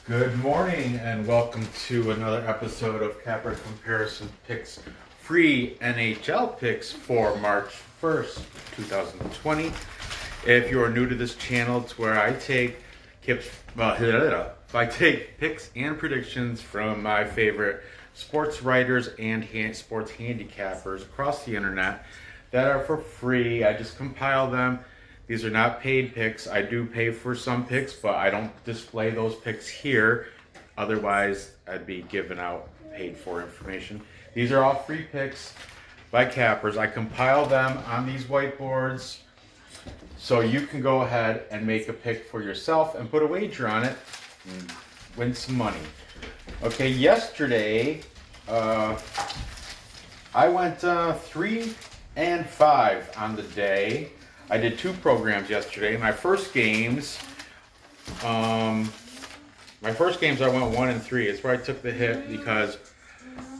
Good morning and welcome to another episode of Capper Comparison Picks, free NHL picks for March 1st, 2020. If you are new to this channel, it's where I take picks and predictions from my favorite sports writers and sports handicappers across the internet that are for free. I just compile them. These are not paid picks. I do pay for some picks, but I don't display those picks here. Otherwise, I'd be giving out paid for information. These are all free picks by cappers. I compile them on these whiteboards so you can go ahead and make a pick for yourself and put a wager on it and win some money. Okay, yesterday I went 3 and 5 on the day. I did 2 programs yesterday. My first games I went 1 and 3. It's where I took the hit because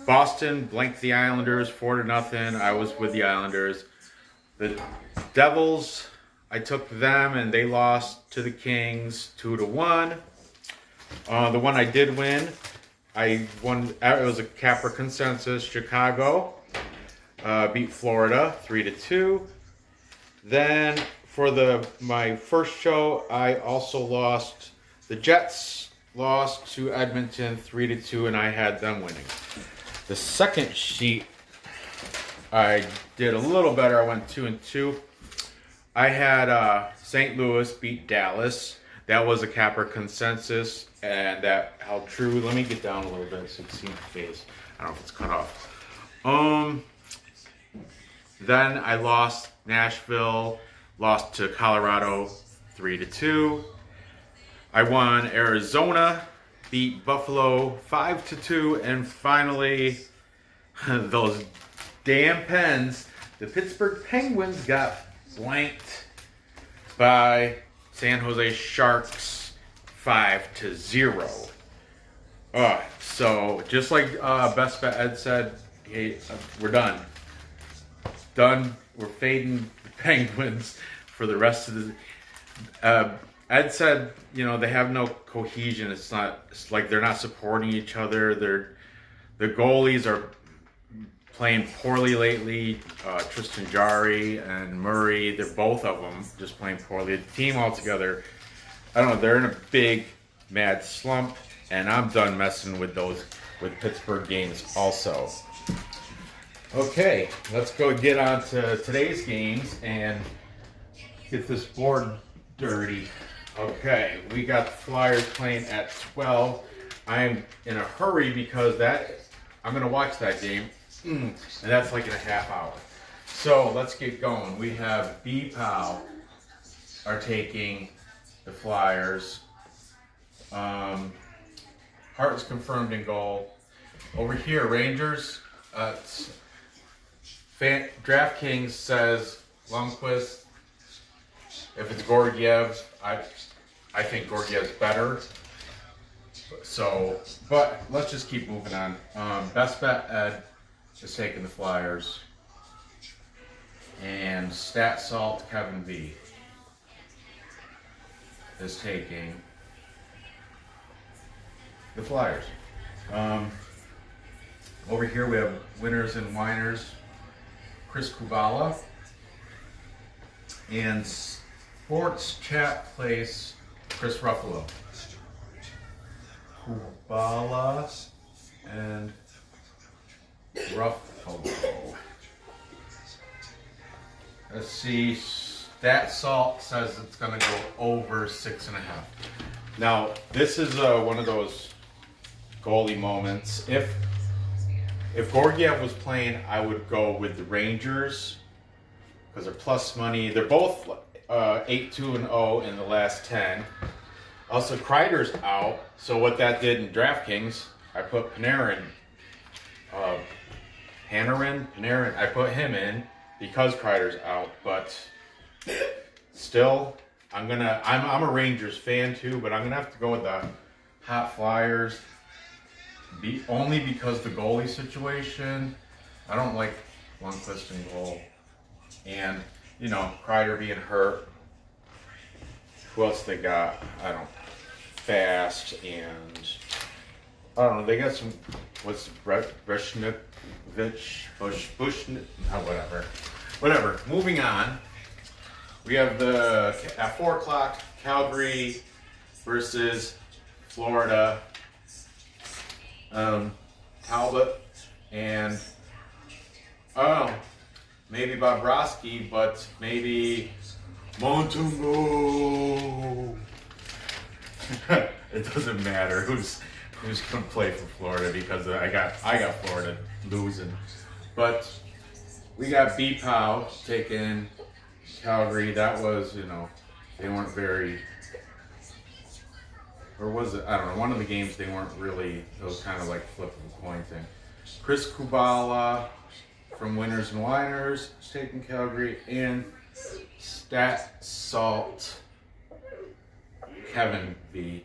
Boston blanked the Islanders 4-0. I was with the Islanders. The Devils, I took them and they lost to the Kings 2-1. The one I did win, I won. It was a capper consensus. Chicago beat Florida 3-2. Then for my first show, I also lost. The Jets lost to Edmonton 3-2, and I had them winning. The second sheet, I did a little better. I went 2-2. I had St. Louis beat Dallas. That was a capper consensus, and that held true. Let me get down a little bit so you can see my face. I don't know if it's cut off. Then I lost. Nashville lost to Colorado 3-2. I won. Arizona beat Buffalo 5-2, and finally, those damn Pens, the Pittsburgh Penguins got blanked by San Jose Sharks 5-0. So just like Best Bet Ed said, hey, we're done. We're fading the Penguins for the rest of the. Ed said, they have no cohesion. It's like they're not supporting each other. The goalies are playing poorly lately. Tristan Jarry and Murray, they're both of them just playing poorly. The team altogether, I don't know. They're in a big mad slump, and I'm done messing with Pittsburgh games also. Okay, let's go get on to today's games and get this board dirty. Okay, we got the Flyers playing at 12. I'm in a hurry because I'm going to watch that game, and that's like in a half hour. So let's get going. We have B-Pow are taking the Flyers. Hart is confirmed in goal. Over here, Rangers, DraftKings says Lundqvist. If it's Gorgiev, I think Gorgiev's better. So, but let's just keep moving on. Best Bet Ed is taking the Flyers, and Stat Salt Kevin V is taking the Flyers. Over here we have winners and whiners. Chris Kubala, and Sports Chat Place, Chris Ruffalo. Kubala and Ruffalo. Let's see, Stat Salt says it's going to go over 6.5. Now, this is one of those goalie moments. If Gorgiev was playing, I would go with the Rangers because they're plus money. They're both 8-2-0 in the last 10. Also, Kreider's out. So what that did in DraftKings, I put Panarin. I put him in because Kreider's out. But still, I'm a Rangers fan too, but I'm gonna have to go with the hot Flyers. Only because the goalie situation. I don't like Lundqvist in goal. And, Kreider being hurt. Who else they got? I don't fast, and I don't know. They got some. What's Breshkovich, whatever. Moving on. We have at 4:00 Calgary versus Florida. Talbot and maybe Bobrovsky, but maybe Montembeault. It doesn't matter who's gonna play for Florida because I got Florida losing. But we got B-Pow taking Calgary. That was, they weren't very, or was it? I don't know. One of the games they weren't really. It was kind of like flip of a coin thing. Chris Kubala from Winners and Winers is taking Calgary, and Stat Salt, Kevin V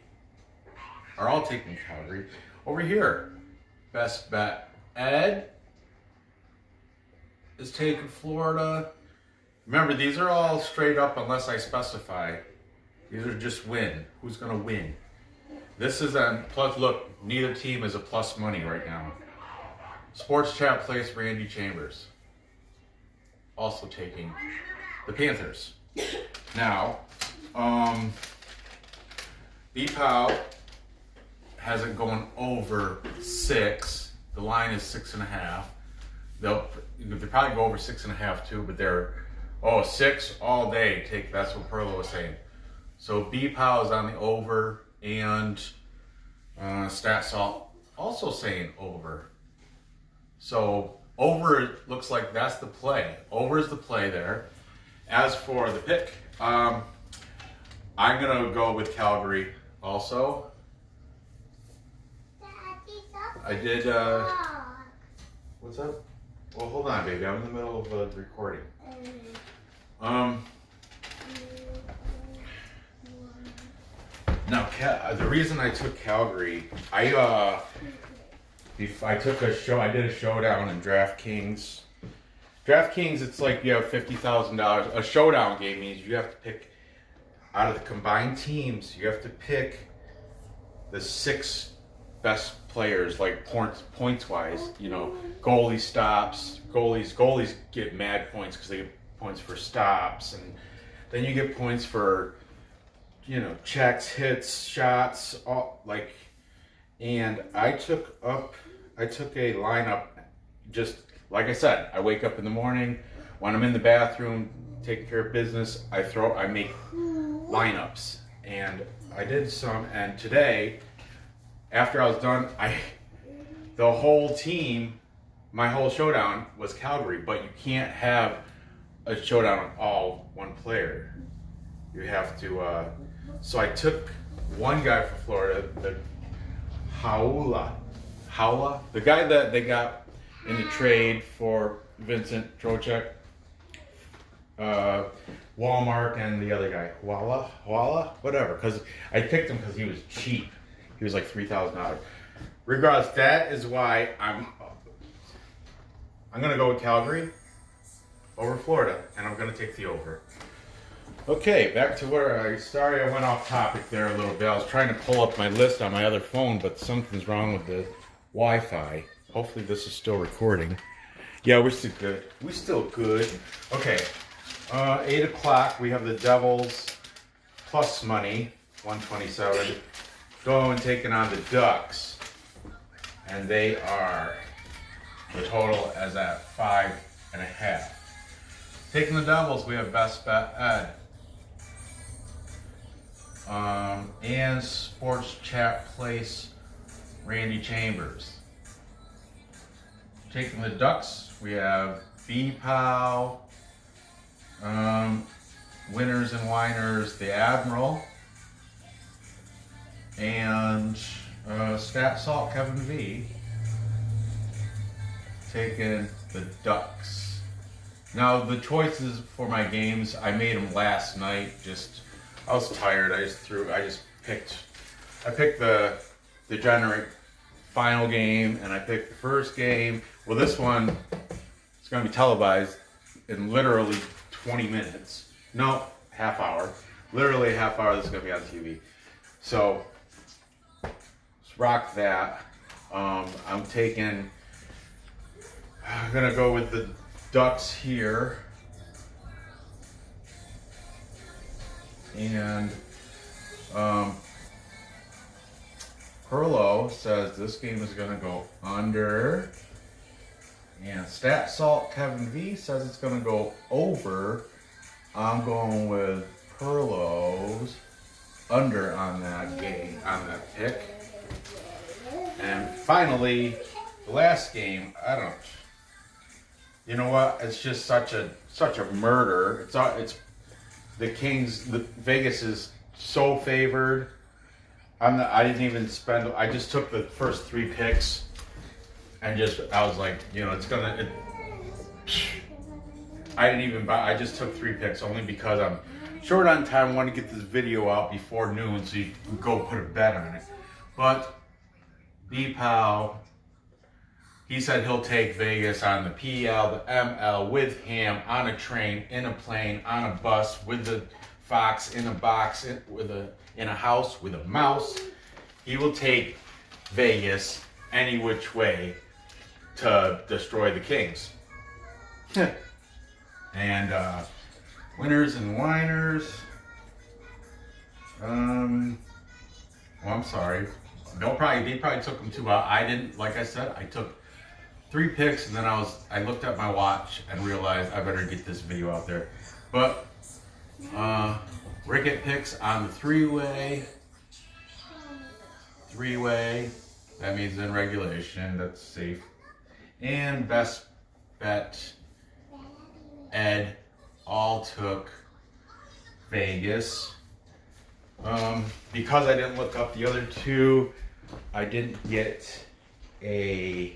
are all taking Calgary. Over here, Best Bet Ed is taking Florida. Remember, these are all straight up unless I specify. These are just win. Who's going to win? This is a plus. Look, neither team is a plus money right now. Sports Chat Place, Randy Chambers also taking the Panthers. Now, B-Pow has it going over 6. The line is 6.5. They'll probably go over 6.5 too, but they're 6 all day. That's what Perlo was saying. So B-Pow is on the over, and Stat Salt also saying over. So over looks like that's the play. Over is the play there. As for the pick, I'm gonna go with Calgary also. I did. What's up? Well, hold on, baby. I'm in the middle of a recording. Now, the reason I took Calgary, I took a show. I did a showdown in DraftKings. DraftKings, it's like you have $50,000. A showdown game means you have to pick out of the combined teams. You have to pick the 6 best players, like points wise. Goalie stops. Goalies get mad points because they get points for stops, and then you get points for checks, hits, shots, and I took a lineup. Just like I said, I wake up in the morning, when I'm in the bathroom taking care of business, I make lineups, and I did some. And today, after I was done, the whole team, my whole showdown was Calgary, but you can't have a showdown on all one player. You have to. So I took one guy for Florida, the Howla, the guy that they got in the trade for Vincent Trocheck, Walmart, and the other guy, Walla, whatever. Because I picked him because he was cheap. He was like $3,000. Regardless, that is why I'm gonna go with Calgary over Florida, and I'm gonna take the over. Okay, back to where I went off topic there a little bit. I was trying to pull up my list on my other phone, but something's wrong with the Wi-Fi. Hopefully this is still recording. Yeah, we're still good. Okay, 8 o'clock, we have the Devils plus money, 127, going taking on the Ducks. And the total is at 5.5. Taking the Devils, we have Best Bet Ed. And Sports Chat Place, Randy Chambers. Taking the Ducks, we have B-Pow, Winners and Winers, the Admiral, and Stat Salt, Kevin V. Taking the Ducks. Now, the choices for my games, I made them last night. I was tired. I picked the degenerate final game, and I picked the first game. Well, this one is going to be televised in literally 20 minutes. No, half hour. Literally a half hour. This is going to be on TV. So rock that. I'm gonna go with the Ducks here. And Perlo says this game is gonna go under. And Stat Salt Kevin V says it's gonna go over. I'm going with Perlo's under on that game, on that pick. And finally, the last game, you know what? It's just such a murder. It's the Kings. The Vegas is so favored. I didn't even spend. I just took the first 3 picks, and I was like, I didn't even buy. I just took 3 picks only because I'm short on time. I want to get this video out before noon so you can go put a bet on it. But B-Pow, he said he'll take Vegas on the PL, the ML, with him, on a train, in a plane, on a bus, with the Fox, in a box, in a house, with a mouse. He will take Vegas any which way to destroy the Kings. And winners and whiners. Well, I'm sorry. They probably took them too out. I didn't. Like I said, I took 3 picks, and then I looked at my watch and realized I better get this video out there. But Ricket picks on the three-way. That means in regulation. That's safe. And best bet, Ed, all took Vegas. Because I didn't look up the other 2, I didn't get a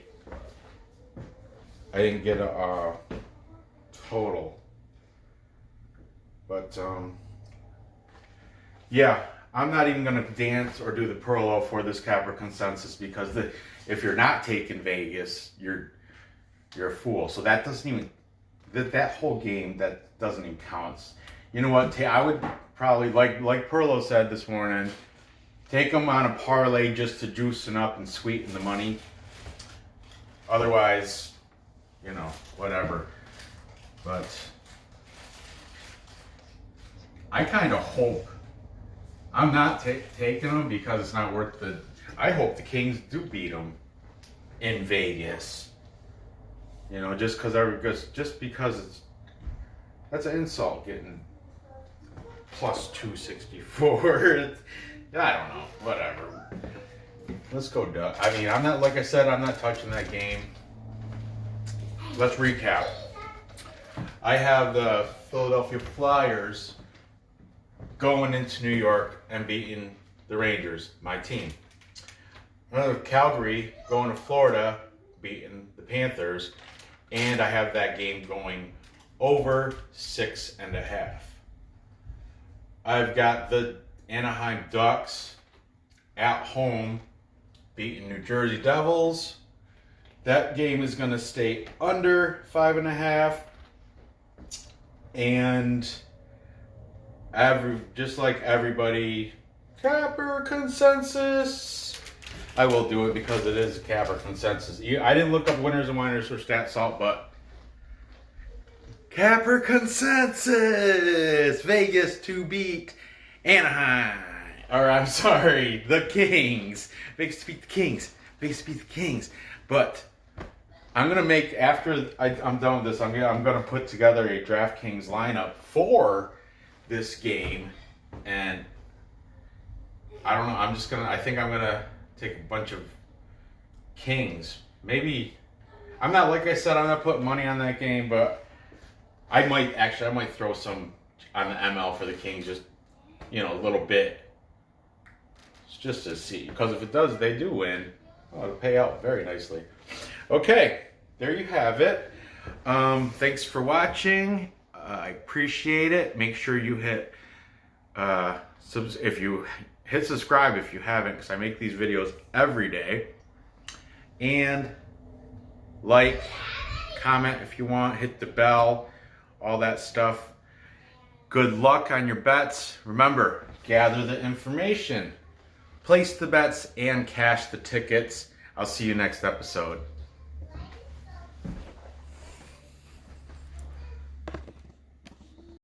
total. But yeah, I'm not even gonna dance or do the Perlo for this Capper consensus, because if you're not taking Vegas, you're a fool. So that doesn't even that whole game, that doesn't even count. You know what? I would probably, like Perlo said this morning, take them on a parlay just to juicing up and sweeten the money. Otherwise, whatever. But I kind of hope I'm not taking them because it's not worth the. I hope the Kings do beat them in Vegas. Just because that's an insult getting plus 264. I don't know. Whatever. Let's go, Duck. I mean, I'm not touching that game. Let's recap. I have the Philadelphia Flyers going into New York and beating the Rangers, my team. Calgary going to Florida, beating the Panthers. And I have that game going over 6.5. I've got the Anaheim Ducks at home beating New Jersey Devils. That game is going to stay under 5.5. And just like everybody, Capper consensus. I will do it because it is a Capper consensus. I didn't look up winners and whiners for Stat Salt, but Capper consensus. Vegas to beat Anaheim. Or I'm sorry, the Kings. Vegas to beat the Kings. Vegas to beat the Kings. But I'm gonna make, after I'm done with this, I'm gonna put together a DraftKings lineup for this game, and I don't know. I think I'm gonna take a bunch of Kings. Maybe I'm not putting money on that game, but I might throw some on the ML for the Kings, just a little bit, just to see. Because if it does, they do win. It'll pay out very nicely. Okay, there you have it. Thanks for watching. I appreciate it. Make sure you hit subscribe if you haven't, because I make these videos every day. And like, comment if you want, hit the bell, all that stuff. Good luck on your bets. Remember, gather the information. place the bets and cash the tickets. I'll see you next episode.